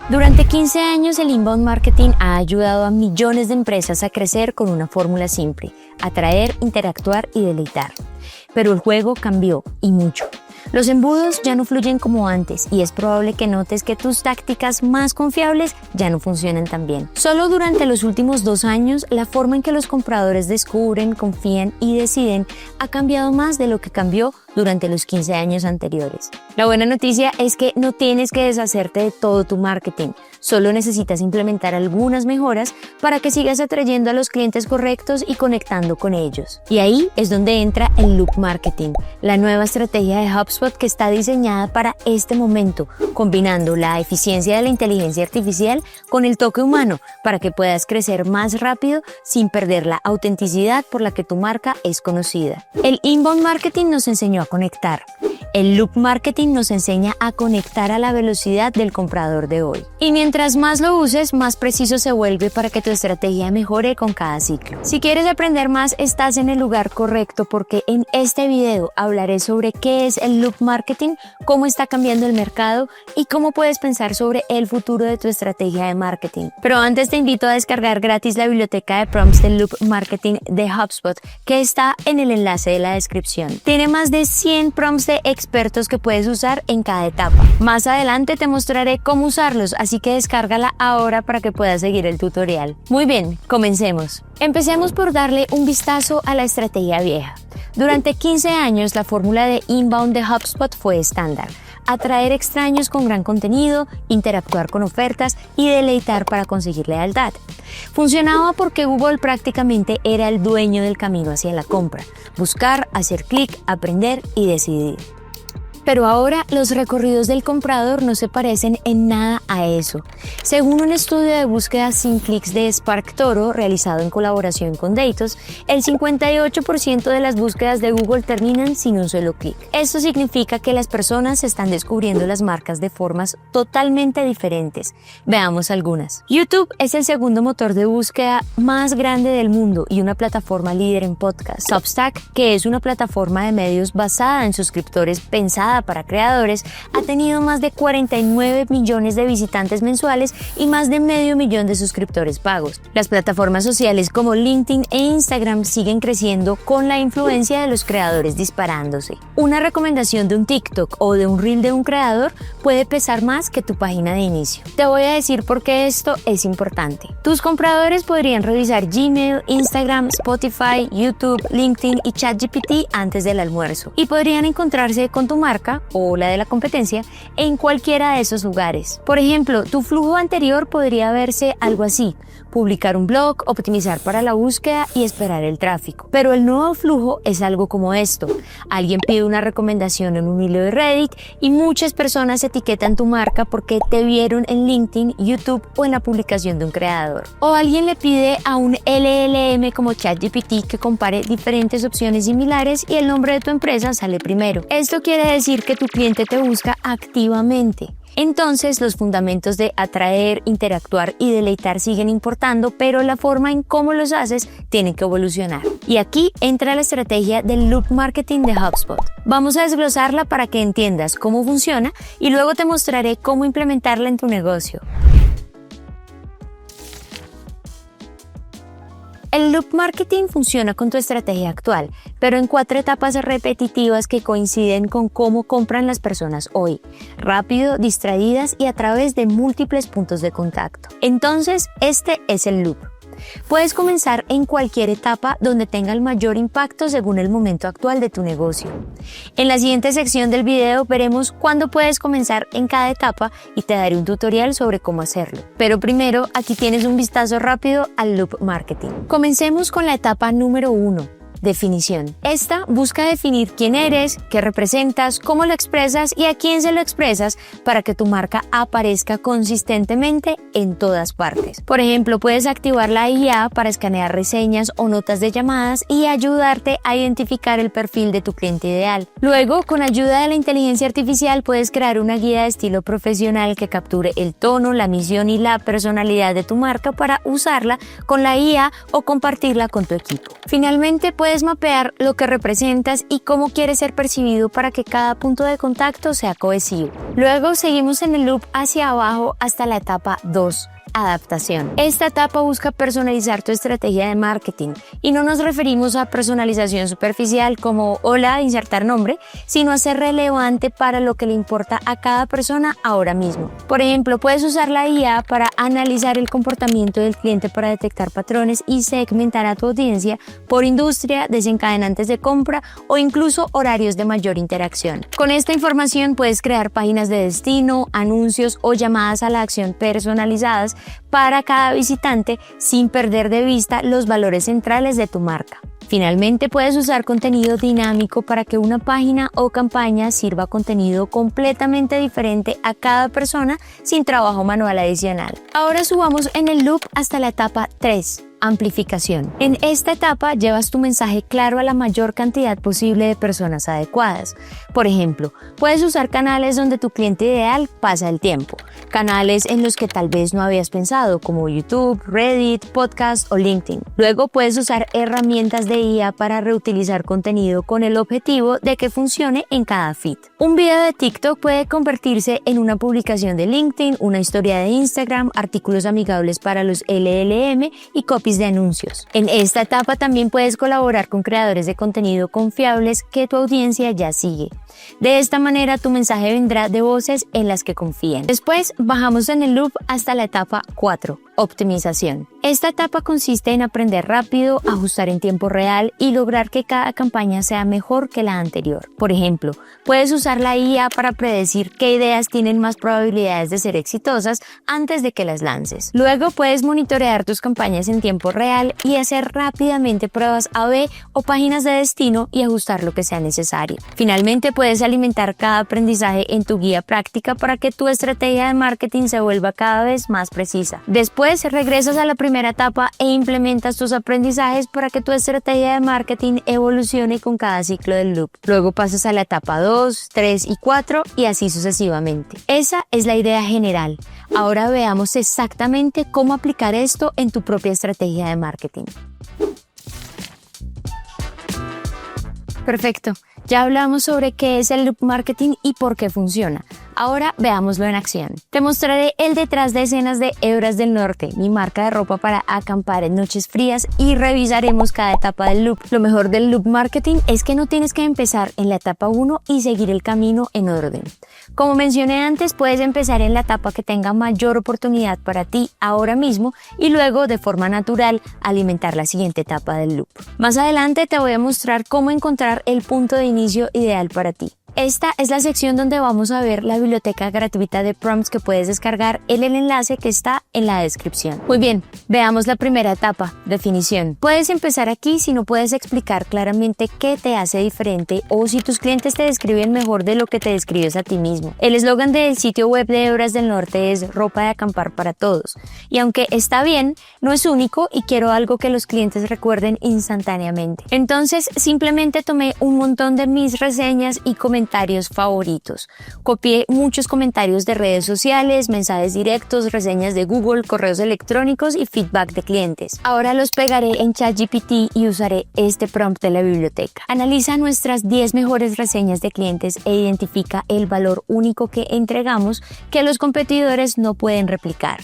Durante 15 años, el inbound marketing ha ayudado a millones de empresas a crecer con una fórmula simple: atraer, interactuar y deleitar. Pero el juego cambió, y mucho. Los embudos ya no fluyen como antes y es probable que notes que tus tácticas más confiables ya no funcionan tan bien. Solo durante los últimos 2 años, la forma en que los compradores descubren, confían y deciden ha cambiado más de lo que cambió durante los 15 años anteriores. La buena noticia es que no tienes que deshacerte de todo tu marketing. Solo necesitas implementar algunas mejoras para que sigas atrayendo a los clientes correctos y conectando con ellos. Y ahí es donde entra el Loop Marketing, la nueva estrategia de HubSpot que está diseñada para este momento, combinando la eficiencia de la inteligencia artificial con el toque humano para que puedas crecer más rápido sin perder la autenticidad por la que tu marca es conocida. El Inbound Marketing nos enseñó a conectar. El Loop Marketing nos enseña a conectar a la velocidad del comprador de hoy. Y mientras más lo uses, más preciso se vuelve para que tu estrategia mejore con cada ciclo. Si quieres aprender más, estás en el lugar correcto porque en este video hablaré sobre qué es el Loop Marketing, cómo está cambiando el mercado y cómo puedes pensar sobre el futuro de tu estrategia de marketing. Pero antes te invito a descargar gratis la biblioteca de prompts del Loop Marketing de HubSpot que está en el enlace de la descripción. Tiene más de 100 prompts de expertos que puedes usar en cada etapa. Más adelante te mostraré cómo usarlos, así que descárgala ahora para que puedas seguir el tutorial. Muy bien, comencemos. Empecemos por darle un vistazo a la estrategia vieja. Durante 15 años, la fórmula de inbound de HubSpot fue estándar: atraer extraños con gran contenido, interactuar con ofertas y deleitar para conseguir lealtad. Funcionaba porque Google prácticamente era el dueño del camino hacia la compra: buscar, hacer clic, aprender y decidir. Pero ahora los recorridos del comprador no se parecen en nada a eso. Según un estudio de búsqueda sin clics de SparkToro realizado en colaboración con Datos, el 58% de las búsquedas de Google terminan sin un solo clic. Esto significa que las personas están descubriendo las marcas de formas totalmente diferentes. Veamos algunas. YouTube es el segundo motor de búsqueda más grande del mundo y una plataforma líder en podcast. Substack, que es una plataforma de medios basada en suscriptores pensada para creadores, ha tenido más de 49 millones de visitantes mensuales y más de medio millón de suscriptores pagos. Las plataformas sociales como LinkedIn e Instagram siguen creciendo con la influencia de los creadores disparándose. Una recomendación de un TikTok o de un Reel de un creador puede pesar más que tu página de inicio. Te voy a decir por qué esto es importante. Tus compradores podrían revisar Gmail, Instagram, Spotify, YouTube, LinkedIn y ChatGPT antes del almuerzo y podrían encontrarse con tu marca o la de la competencia en cualquiera de esos lugares. Por ejemplo, tu flujo anterior podría verse algo así: publicar un blog, optimizar para la búsqueda y esperar el tráfico. Pero el nuevo flujo es algo como esto: alguien pide una recomendación en un hilo de Reddit y muchas personas etiquetan tu marca porque te vieron en LinkedIn, YouTube o en la publicación de un creador. O alguien le pide a un LLM como ChatGPT que compare diferentes opciones similares y el nombre de tu empresa sale primero. Esto quiere decir que tu cliente te busca activamente. Entonces, los fundamentos de atraer, interactuar y deleitar siguen importando, pero la forma en cómo los haces tiene que evolucionar. Y aquí entra la estrategia del Loop Marketing de HubSpot. Vamos a desglosarla para que entiendas cómo funciona y luego te mostraré cómo implementarla en tu negocio. El Loop Marketing funciona con tu estrategia actual, pero en 4 etapas repetitivas que coinciden con cómo compran las personas hoy: rápido, distraídas y a través de múltiples puntos de contacto. Entonces, este es el loop. Puedes comenzar en cualquier etapa donde tenga el mayor impacto según el momento actual de tu negocio. En la siguiente sección del video veremos cuándo puedes comenzar en cada etapa y te daré un tutorial sobre cómo hacerlo. Pero primero, aquí tienes un vistazo rápido al Loop Marketing. Comencemos con la etapa número 1. Definición. Esta busca definir quién eres, qué representas, cómo lo expresas y a quién se lo expresas para que tu marca aparezca consistentemente en todas partes. Por ejemplo, puedes activar la IA para escanear reseñas o notas de llamadas y ayudarte a identificar el perfil de tu cliente ideal. Luego, con ayuda de la inteligencia artificial, puedes crear una guía de estilo profesional que capture el tono, la misión y la personalidad de tu marca para usarla con la IA o compartirla con tu equipo. Finalmente, puedes puedes mapear lo que representas y cómo quieres ser percibido para que cada punto de contacto sea cohesivo. Luego seguimos en el loop hacia abajo hasta la etapa 2. Adaptación. Esta etapa busca personalizar tu estrategia de marketing y no nos referimos a personalización superficial como hola, insertar nombre, sino a ser relevante para lo que le importa a cada persona ahora mismo. Por ejemplo, puedes usar la IA para analizar el comportamiento del cliente para detectar patrones y segmentar a tu audiencia por industria, desencadenantes de compra o incluso horarios de mayor interacción. Con esta información puedes crear páginas de destino, anuncios o llamadas a la acción personalizadas para cada visitante sin perder de vista los valores centrales de tu marca. Finalmente, puedes usar contenido dinámico para que una página o campaña sirva contenido completamente diferente a cada persona sin trabajo manual adicional. Ahora subamos en el loop hasta la etapa 3. Amplificación. En esta etapa llevas tu mensaje claro a la mayor cantidad posible de personas adecuadas. Por ejemplo, puedes usar canales donde tu cliente ideal pasa el tiempo, canales en los que tal vez no habías pensado como YouTube, Reddit, podcast o LinkedIn. Luego puedes usar herramientas de IA para reutilizar contenido con el objetivo de que funcione en cada feed. Un video de TikTok puede convertirse en una publicación de LinkedIn, una historia de Instagram, artículos amigables para los LLM y copy de anuncios. En esta etapa también puedes colaborar con creadores de contenido confiables que tu audiencia ya sigue. De esta manera tu mensaje vendrá de voces en las que confíen. Después bajamos en el loop hasta la etapa 4. Optimización. Esta etapa consiste en aprender rápido, ajustar en tiempo real y lograr que cada campaña sea mejor que la anterior. Por ejemplo, puedes usar la IA para predecir qué ideas tienen más probabilidades de ser exitosas antes de que las lances. Luego puedes monitorear tus campañas en tiempo real y hacer rápidamente pruebas A/B o páginas de destino y ajustar lo que sea necesario. Finalmente, puedes alimentar cada aprendizaje en tu guía práctica para que tu estrategia de marketing se vuelva cada vez más precisa. Después regresas a la primera etapa e implementas tus aprendizajes para que tu estrategia de marketing evolucione con cada ciclo del loop. Luego pasas a la etapa 2, 3 y 4 y así sucesivamente. Esa es la idea general. Ahora veamos exactamente cómo aplicar esto en tu propia estrategia de marketing. Perfecto. Ya hablamos sobre qué es el loop marketing y por qué funciona. Ahora veámoslo en acción. Te mostraré el detrás de escenas de Hebras del Norte, mi marca de ropa para acampar en noches frías, y revisaremos cada etapa del loop. Lo mejor del loop marketing es que no tienes que empezar en la etapa 1 y seguir el camino en orden. Como mencioné antes, puedes empezar en la etapa que tenga mayor oportunidad para ti ahora mismo y luego de forma natural alimentar la siguiente etapa del loop. Más adelante te voy a mostrar cómo encontrar el punto de inicio ideal para ti. Esta es la sección donde vamos a ver la biblioteca gratuita de prompts que puedes descargar en el enlace que está en la descripción. Muy bien, veamos la primera etapa, definición. Puedes empezar aquí si no puedes explicar claramente qué te hace diferente o si tus clientes te describen mejor de lo que te describes a ti mismo. El eslogan del sitio web de Hebras del Norte es ropa de acampar para todos. Y aunque está bien, no es único y quiero algo que los clientes recuerden instantáneamente. Entonces, simplemente tomé un montón de mis reseñas y comentarios favoritos. Copié muchos comentarios de redes sociales, mensajes directos, reseñas de Google, correos electrónicos y feedback de clientes. Ahora los pegaré en ChatGPT y usaré este prompt de la biblioteca. Analiza nuestras 10 mejores reseñas de clientes e identifica el valor único que entregamos que los competidores no pueden replicar.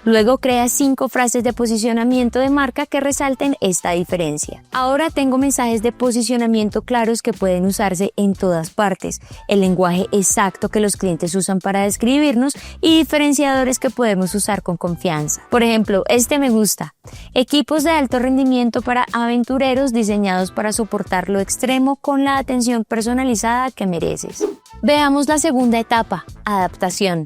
Luego crea 5 frases de posicionamiento de marca que resalten esta diferencia. Ahora tengo mensajes de posicionamiento claros que pueden usarse en todas partes, el lenguaje exacto que los clientes usan para describirnos y diferenciadores que podemos usar con confianza. Por ejemplo, este me gusta. Equipos de alto rendimiento para aventureros diseñados para soportar lo extremo con la atención personalizada que mereces. Veamos la segunda etapa, adaptación.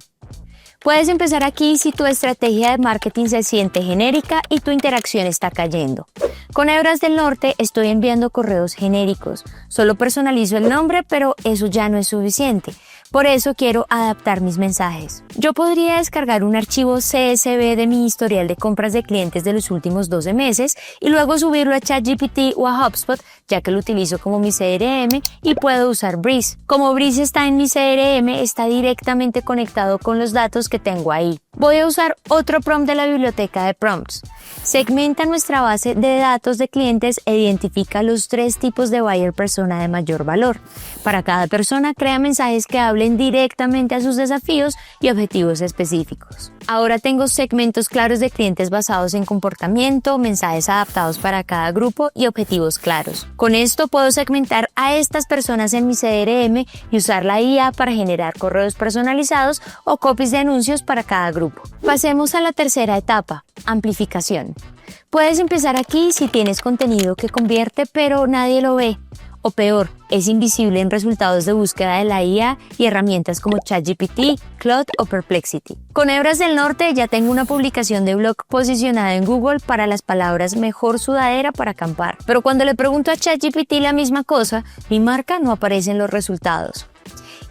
Puedes empezar aquí si tu estrategia de marketing se siente genérica y tu interacción está cayendo. Con Hebras del Norte estoy enviando correos genéricos. Solo personalizo el nombre, pero eso ya no es suficiente. Por eso quiero adaptar mis mensajes. Yo podría descargar un archivo CSV de mi historial de compras de clientes de los últimos 12 meses y luego subirlo a ChatGPT o a HubSpot, ya que lo utilizo como mi CRM y puedo usar Breeze. Como Breeze está en mi CRM, está directamente conectado con los datos que tengo ahí. Voy a usar otro prompt de la biblioteca de prompts. Segmenta nuestra base de datos de clientes e identifica los 3 tipos de buyer persona de mayor valor. Para cada persona, crea mensajes que hablen directamente a sus desafíos y objetivos específicos. Ahora tengo segmentos claros de clientes basados en comportamiento, mensajes adaptados para cada grupo y objetivos claros. Con esto puedo segmentar a estas personas en mi CRM y usar la IA para generar correos personalizados o copies de anuncios para cada grupo. Pasemos a la tercera etapa, amplificación. Puedes empezar aquí si tienes contenido que convierte pero nadie lo ve. O peor, es invisible en resultados de búsqueda de la IA y herramientas como ChatGPT, Claude o Perplexity. Con Hebras del Norte ya tengo una publicación de blog posicionada en Google para las palabras mejor sudadera para acampar. Pero cuando le pregunto a ChatGPT la misma cosa, mi marca no aparece en los resultados.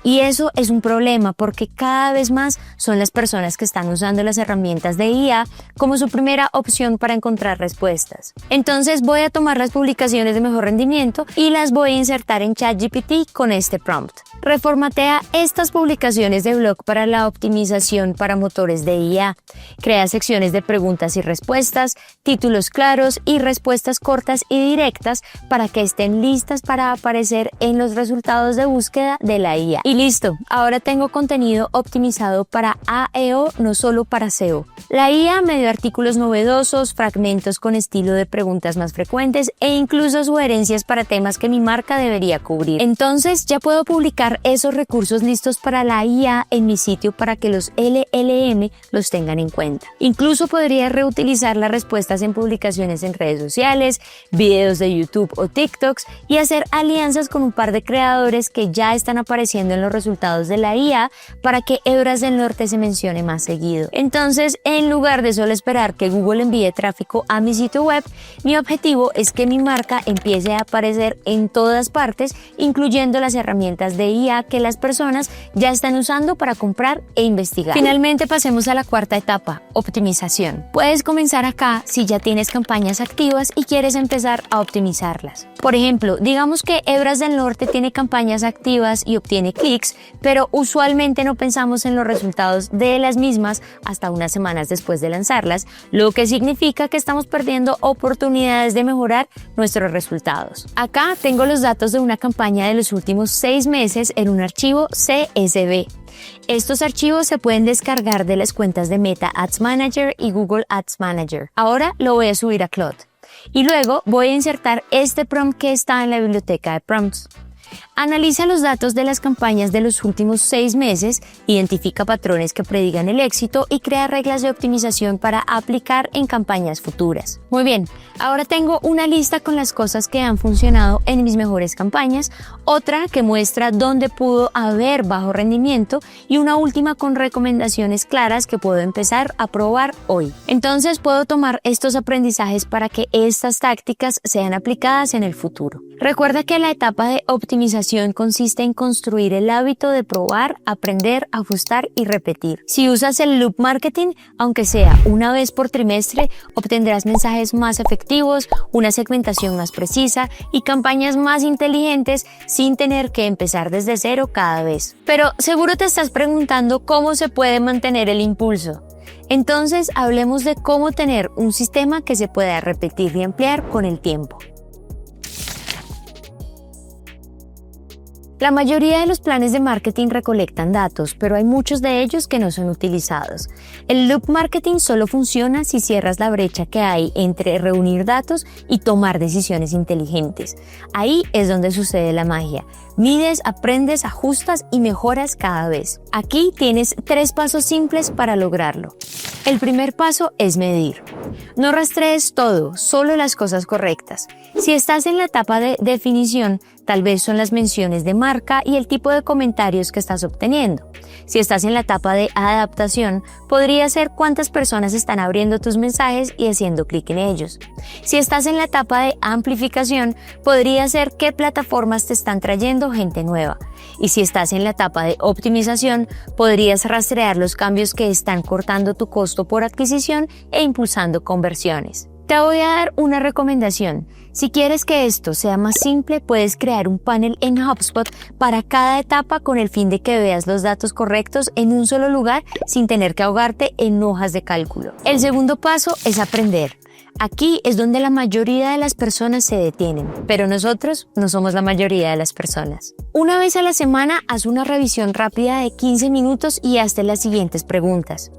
Y eso es un problema porque cada vez más son las personas que están usando las herramientas de IA como su primera opción para encontrar respuestas. Entonces voy a tomar las publicaciones de mejor rendimiento y las voy a insertar en ChatGPT con este prompt. Reformatea estas publicaciones de blog para la optimización para motores de IA. Crea secciones de preguntas y respuestas, títulos claros y respuestas cortas y directas para que estén listas para aparecer en los resultados de búsqueda de la IA. Y listo, ahora tengo contenido optimizado para AEO, no solo para SEO. La IA me dio artículos novedosos, fragmentos con estilo de preguntas más frecuentes e incluso sugerencias para temas que mi marca debería cubrir. Entonces ya puedo publicar esos recursos listos para la IA en mi sitio para que los LLM los tengan en cuenta. Incluso podría reutilizar las respuestas en publicaciones en redes sociales, videos de YouTube o TikToks y hacer alianzas con un par de creadores que ya están apareciendo en los resultados de la IA para que Hebras del Norte se mencione más seguido. Entonces, en lugar de solo esperar que Google envíe tráfico a mi sitio web, mi objetivo es que mi marca empiece a aparecer en todas partes, incluyendo las herramientas de IA que las personas ya están usando para comprar e investigar. Finalmente, pasemos a la cuarta etapa, optimización. Puedes comenzar acá si ya tienes campañas activas y quieres empezar a optimizarlas. Por ejemplo, digamos que Hebras del Norte tiene campañas activas y obtiene clics, pero usualmente no pensamos en los resultados de las mismas hasta unas semanas después de lanzarlas, lo que significa que estamos perdiendo oportunidades de mejorar nuestros resultados. Acá tengo los datos de una campaña de los últimos 6 meses en un archivo CSV. Estos archivos se pueden descargar de las cuentas de Meta Ads Manager y Google Ads Manager. Ahora lo voy a subir a Claude. Y luego voy a insertar este prompt que está en la biblioteca de prompts. Analiza los datos de las campañas de los últimos 6 meses, identifica patrones que predigan el éxito y crea reglas de optimización para aplicar en campañas futuras. Muy bien, ahora tengo una lista con las cosas que han funcionado en mis mejores campañas, otra que muestra dónde pudo haber bajo rendimiento y una última con recomendaciones claras que puedo empezar a probar hoy. Entonces puedo tomar estos aprendizajes para que estas tácticas sean aplicadas en el futuro. Recuerda que la etapa de optimización consiste en construir el hábito de probar, aprender, ajustar y repetir. Si usas el loop marketing, aunque sea una vez por trimestre, obtendrás mensajes más efectivos, una segmentación más precisa y campañas más inteligentes sin tener que empezar desde cero cada vez. Pero seguro te estás preguntando cómo se puede mantener el impulso. Entonces hablemos de cómo tener un sistema que se pueda repetir y ampliar con el tiempo. La mayoría de los planes de marketing recolectan datos, pero hay muchos de ellos que no son utilizados. El loop marketing solo funciona si cierras la brecha que hay entre reunir datos y tomar decisiones inteligentes. Ahí es donde sucede la magia. Mides, aprendes, ajustas y mejoras cada vez. Aquí tienes 3 pasos simples para lograrlo. El primer paso es medir. No rastrees todo, solo las cosas correctas. Si estás en la etapa de definición, tal vez son las menciones de marca y el tipo de comentarios que estás obteniendo. Si estás en la etapa de adaptación, podría ser cuántas personas están abriendo tus mensajes y haciendo clic en ellos. Si estás en la etapa de amplificación, podría ser qué plataformas te están trayendo gente nueva. Y si estás en la etapa de optimización, podrías rastrear los cambios que están cortando tu costo por adquisición e impulsando conversiones. Te voy a dar una recomendación. Si quieres que esto sea más simple, puedes crear un panel en HubSpot para cada etapa con el fin de que veas los datos correctos en un solo lugar sin tener que ahogarte en hojas de cálculo. El segundo paso es aprender. Aquí es donde la mayoría de las personas se detienen, pero nosotros no somos la mayoría de las personas. Una vez a la semana, haz una revisión rápida de 15 minutos y hazte las siguientes preguntas.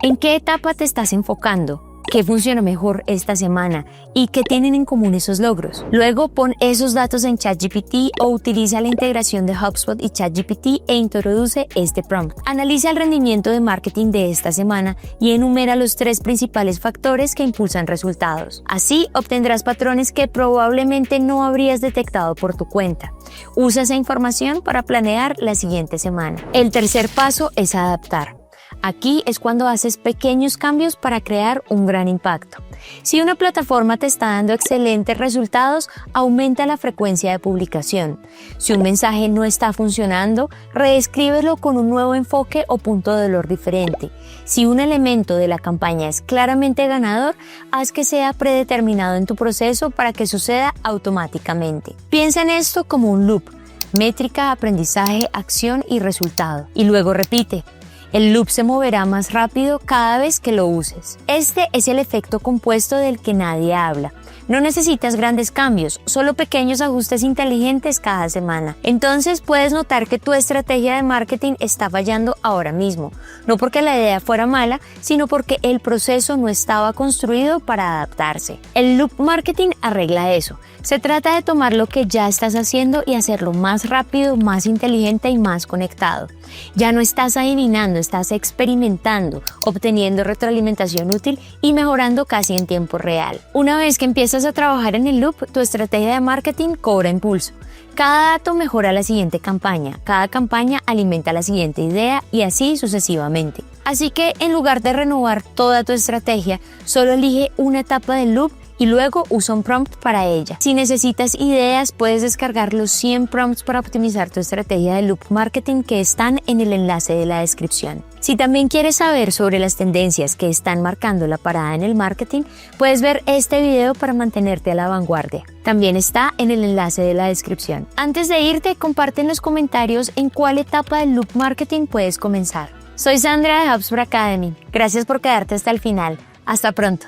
¿En qué etapa te estás enfocando? ¿Qué funciona mejor esta semana? ¿Y qué tienen en común esos logros? Luego pon esos datos en ChatGPT o utiliza la integración de HubSpot y ChatGPT e introduce este prompt. Analiza el rendimiento de marketing de esta semana y enumera los 3 principales factores que impulsan resultados. Así obtendrás patrones que probablemente no habrías detectado por tu cuenta. Usa esa información para planear la siguiente semana. El tercer paso es adaptar. Aquí es cuando haces pequeños cambios para crear un gran impacto. Si una plataforma te está dando excelentes resultados, aumenta la frecuencia de publicación. Si un mensaje no está funcionando, reescríbelo con un nuevo enfoque o punto de dolor diferente. Si un elemento de la campaña es claramente ganador, haz que sea predeterminado en tu proceso para que suceda automáticamente. Piensa en esto como un loop: métrica, aprendizaje, acción y resultado. Y luego repite. El loop se moverá más rápido cada vez que lo uses. Este es el efecto compuesto del que nadie habla. No necesitas grandes cambios, solo pequeños ajustes inteligentes cada semana. Entonces puedes notar que tu estrategia de marketing está fallando ahora mismo. No porque la idea fuera mala, sino porque el proceso no estaba construido para adaptarse. El loop marketing arregla eso. Se trata de tomar lo que ya estás haciendo y hacerlo más rápido, más inteligente y más conectado. Ya no estás adivinando, estás experimentando, obteniendo retroalimentación útil y mejorando casi en tiempo real. Una vez que empiezas a trabajar en el loop, tu estrategia de marketing cobra impulso. Cada dato mejora la siguiente campaña, cada campaña alimenta la siguiente idea y así sucesivamente. Así que en lugar de renovar toda tu estrategia, solo elige una etapa del loop y luego usa un prompt para ella. Si necesitas ideas, puedes descargar los 100 prompts para optimizar tu estrategia de loop marketing que están en el enlace de la descripción. Si también quieres saber sobre las tendencias que están marcando la parada en el marketing, puedes ver este video para mantenerte a la vanguardia. También está en el enlace de la descripción. Antes de irte, comparte en los comentarios en cuál etapa del loop marketing puedes comenzar. Soy Sandra de HubSpot Academy. Gracias por quedarte hasta el final. Hasta pronto.